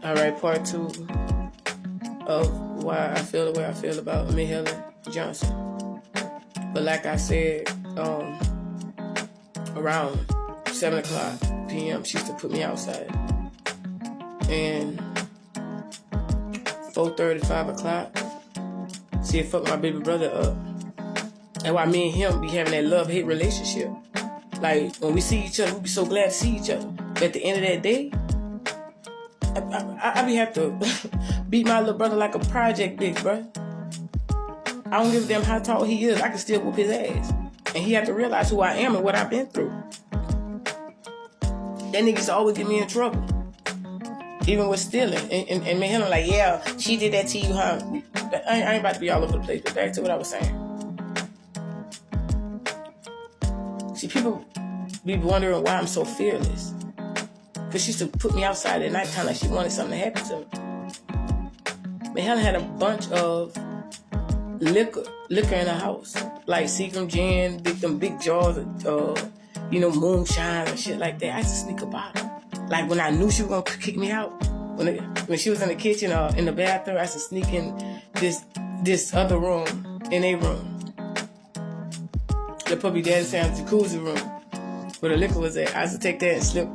All right, part 2 of why I feel the way I feel about Miss Helen Johnson. But like I said, around 7 o'clock p.m., she used to put me outside. And 4:30, 5 o'clock, she'd fuck my baby brother up. And why me and him be having that love-hate relationship. Like, when we see each other, we be so glad to see each other. But at the end of that day, I be have to beat my little brother like a project bitch, bro. I don't give a damn how tall he is. I can still whoop his ass. And he have to realize who I am and what I've been through. That nigga used to always get me in trouble. Even with stealing. And me and him like, yeah, she did that to you, huh? I ain't about to be all over the place, but back to what I was saying. See, people be wondering why I'm so fearless. Because she used to put me outside at nighttime like she wanted something to happen to me. But Helen had a bunch of liquor in her house. Like Seagram gin, big jars of, moonshine and shit like that. I used to sneak a bottle. Like when I knew she was going to kick me out. When she was in the kitchen or in the bathroom, I used to sneak in this other room, in a room. The puppy daddy sounds jacuzzi room where the liquor was at. I used to take that and slip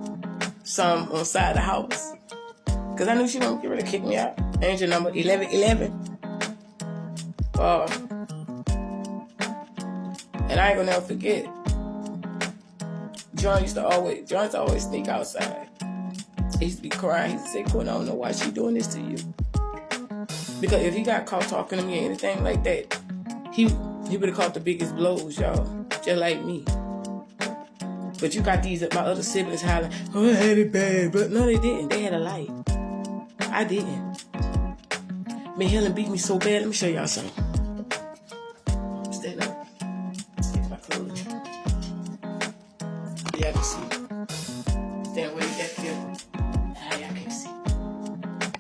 some on the side of the house. Because I knew she was going to get ready to kick me out. Angel number 1111. And I ain't going to never forget. John used to always sneak outside. He used to be crying. He used to say, Quinn, I don't know why she doing this to you. Because if he got caught talking to me or anything like that, he would have caught the biggest blows, y'all. Just like me. But you got my other siblings hollering, oh, I had it bad. But no, they didn't. They had a light. I didn't. Man, Helen beat me so bad. Let me show y'all something. Stand up. Get my clothes. Yeah, I can see. Stand where you got here. Ah, y'all can't see.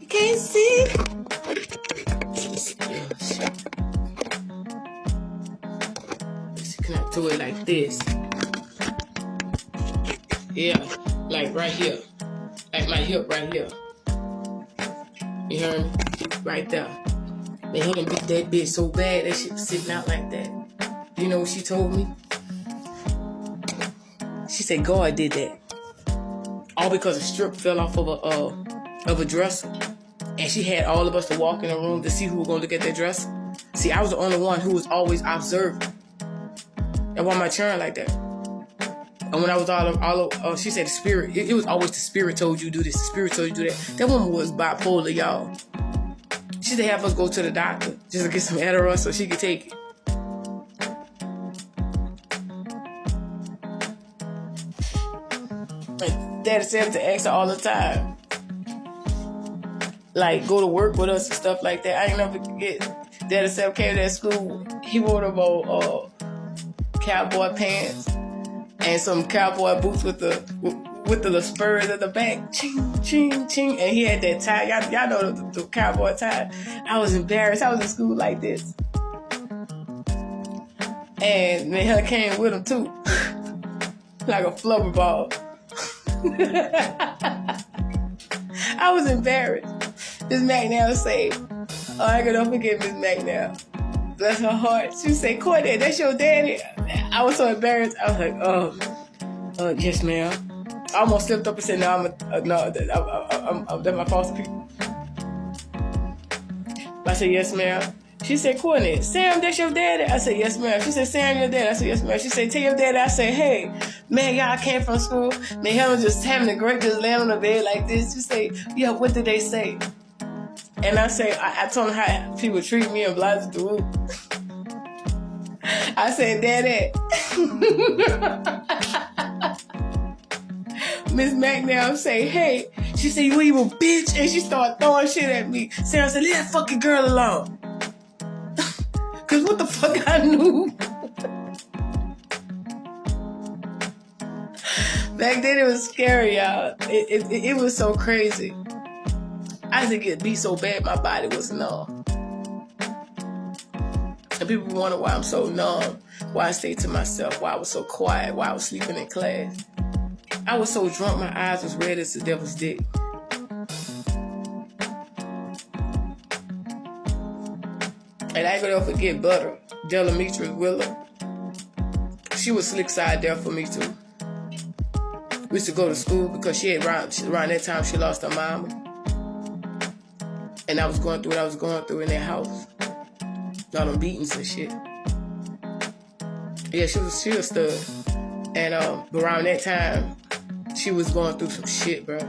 You can't see? Let's connect to it like this. Yeah, like right here. Like my hip right here. You heard me? Right there. They had him beat that bitch so bad that shit was sitting out like that. You know what she told me? She said God did that. All because a strip fell off of a dresser. And she had all of us to walk in the room to see who was going to look at that dresser. See, I was the only one who was always observing. That's why my churn like that. And when I was all she said the spirit. It was always the spirit told you do this. The spirit told you do that. That woman was bipolar, y'all. She used to have us go to the doctor just to get some Adderall so she could take it. And Daddy said to ask her all the time. Like, go to work with us and stuff like that. I ain't never forget. Daddy said came to that school. He wore them cowboy pants and some cowboy boots with the little spurs at the back. Ching, ching, ching. And he had that tie. Y'all know the cowboy tie. I was embarrassed. I was in school like this. And man, Helen came with him too. Like a flubber ball. I was embarrassed. Miss McNair say, oh, I can never forget Miss McNair. Bless her heart. She say, Courtney, that's your daddy? I was so embarrassed. I was like, yes, ma'am. I almost slipped up and said, no, that's my foster people. I said, yes, ma'am. She said, Courtney, Sam, that's your daddy? I said, yes, ma'am. She said, Sam, your daddy? I said, yes, ma'am. She said, tell your daddy. I said, hey, man, y'all came from school. Man, Helen just having a great, just laying on the bed like this. She said, yeah, what did they say? And I say, I told them how people treat me and blah, blah, blah. I said, Daddy. Miss McNair say, hey. She said, you evil bitch. And she started throwing shit at me. Sarah said, leave that fucking girl alone. Because what the fuck I knew? Back then it was scary, y'all. It was so crazy. I used to get beat so bad my body was numb. And people wonder why I'm so numb, why I stayed to myself, why I was so quiet, why I was sleeping in class. I was so drunk, my eyes was red as the devil's dick. And I ain't gonna forget Butter, Delamitra Willow. She was slick side there for me too. We used to go to school because she had around that time she lost her mama. And I was going through what I was going through in that house. All them beatings and shit. Yeah, she was a stud. And around that time, she was going through some shit, bro.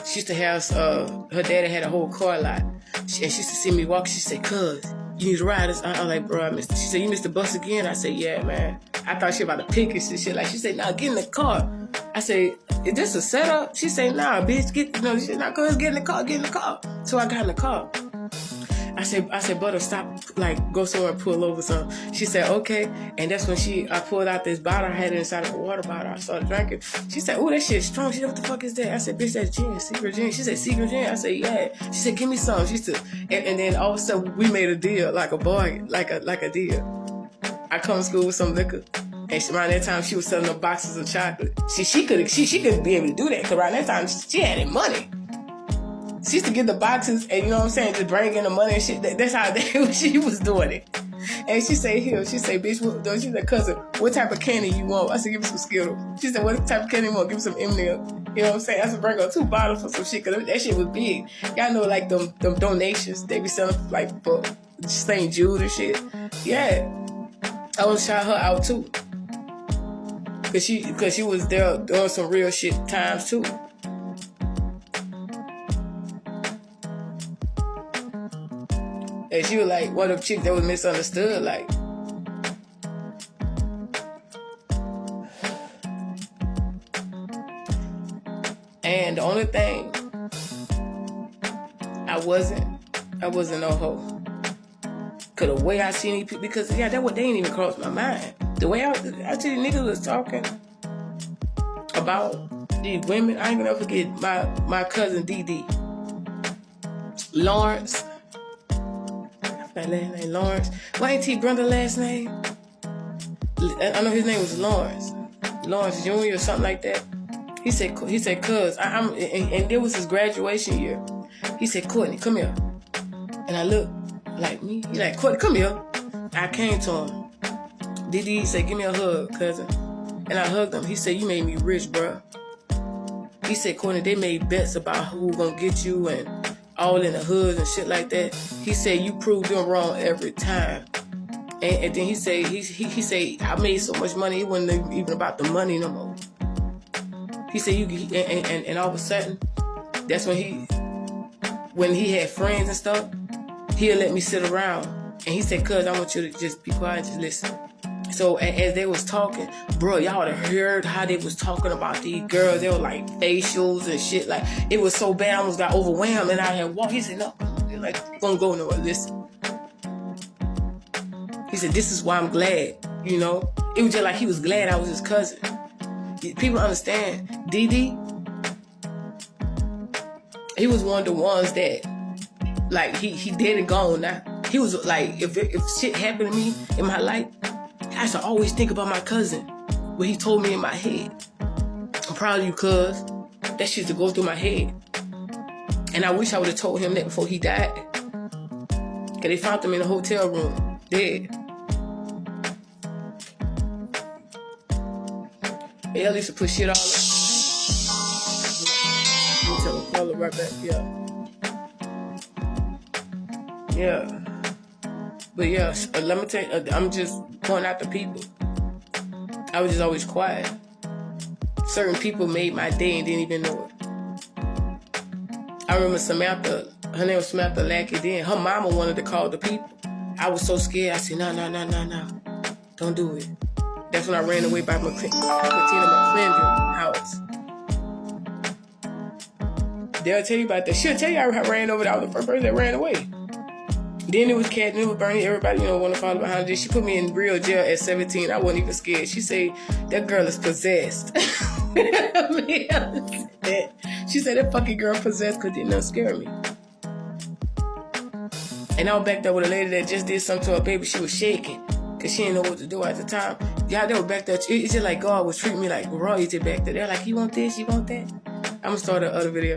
She used to have, her daddy had a whole car lot. And she used to see me walk. She said, cuz, you need to ride this. I'm like, bro, I missed it. She said, you missed the bus again? I said, yeah, man. I thought she about to pick us and shit. Like, she said, nah, get in the car. I said, is this a setup? She said, nah, bitch, get, no, she said, nah, cuz, get in the car. So I got in the car. I said, Butter, stop, like, go somewhere and pull over something. She said, okay. And that's when I pulled out this bottle. I had it inside of a water bottle. I started drinking. She said, oh, that shit's strong. She said, what the fuck is that? I said, bitch, that's gin, secret gin. She said, secret gin? I said, yeah. She said, give me some. She said, and then all of a sudden, we made a deal, like a bargain, like a deal. I come to school with some liquor. And around that time, she was selling them boxes of chocolate. She could be able to do that. Because around that time, she had it money. She used to get the boxes and, you know what I'm saying, just bring in the money and shit. That's how she was doing it. And she said, she said, bitch, she said, cousin, what type of candy you want? I said, give me some Skittles. She said, what type of candy you want? Give me some M&M. You know what I'm saying? I said, bring her 2 bottles for some shit, because that shit was big. Y'all know, like, them donations, they be selling, like, for St. Jude and shit. Yeah. I was shout her out, too. Because she was there doing some real shit times, too. And she was like one of the chicks that was misunderstood, like. And the only thing, I wasn't no hoe. Cause the way I seen these people, because yeah, that what they ain't even crossed my mind. The way I see the niggas was talking about these women, I ain't gonna forget my cousin DD. Lawrence. That last name, Lawrence. Why ain't T Brother last name? I know his name was Lawrence Jr. or something like that. He said, cuz, and there was his graduation year. He said, Courtney, come here. And I looked like me. He like, Courtney, come here. I came to him. DD said, give me a hug, cousin. And I hugged him. He said, you made me rich, bro. He said, Courtney, they made bets about who gonna get you and all in the hoods and shit like that. He said, you proved them wrong every time. And then he said, I made so much money, it wasn't even about the money no more. He said, and all of a sudden, that's when he had friends and stuff, he'll let me sit around. And he said, cuz, I want you to just be quiet and just listen. So as they was talking, bro, y'all would have heard how they was talking about these girls. They were like facials and shit. Like, it was so bad, I almost got overwhelmed. And I had walked. He said, no, they're like, don't go nowhere, listen. He said, this is why I'm glad, you know. It was just like he was glad I was his cousin. People understand, DD, he was one of the ones that, like, he dead and gone now. He was like, if shit happened to me in my life, I used to always think about my cousin, what he told me in my head. I'm proud of you, cuz. That shit used to go through my head. And I wish I would have told him that before he died. Because they found him in a hotel room, dead. Hell used to put shit all up. Let me tell him, call it right back, yeah. But yeah, let me tell you, I'm just pointing out the people. I was just always quiet. Certain people made my day and didn't even know it. I remember Samantha, her name was Samantha Lackey then. Her mama wanted to call the people. I was so scared. I said, no. Don't do it. That's when I ran away by Christina McClendon's house. They'll tell you about that. She'll tell you I ran over there. I was the first person that ran away. Then it was Cat, and it was Bernie. Everybody, want to follow behind this. She put me in real jail at 17. I wasn't even scared. She said, that girl is possessed. She said, that fucking girl possessed because didn't scare me. And I was back there with a lady that just did something to her baby. She was shaking because she didn't know what to do at the time. Y'all, they were back there. It's just like God was treating me like royalty back there. They're like, you want this? You want that? I'm going to start the other video.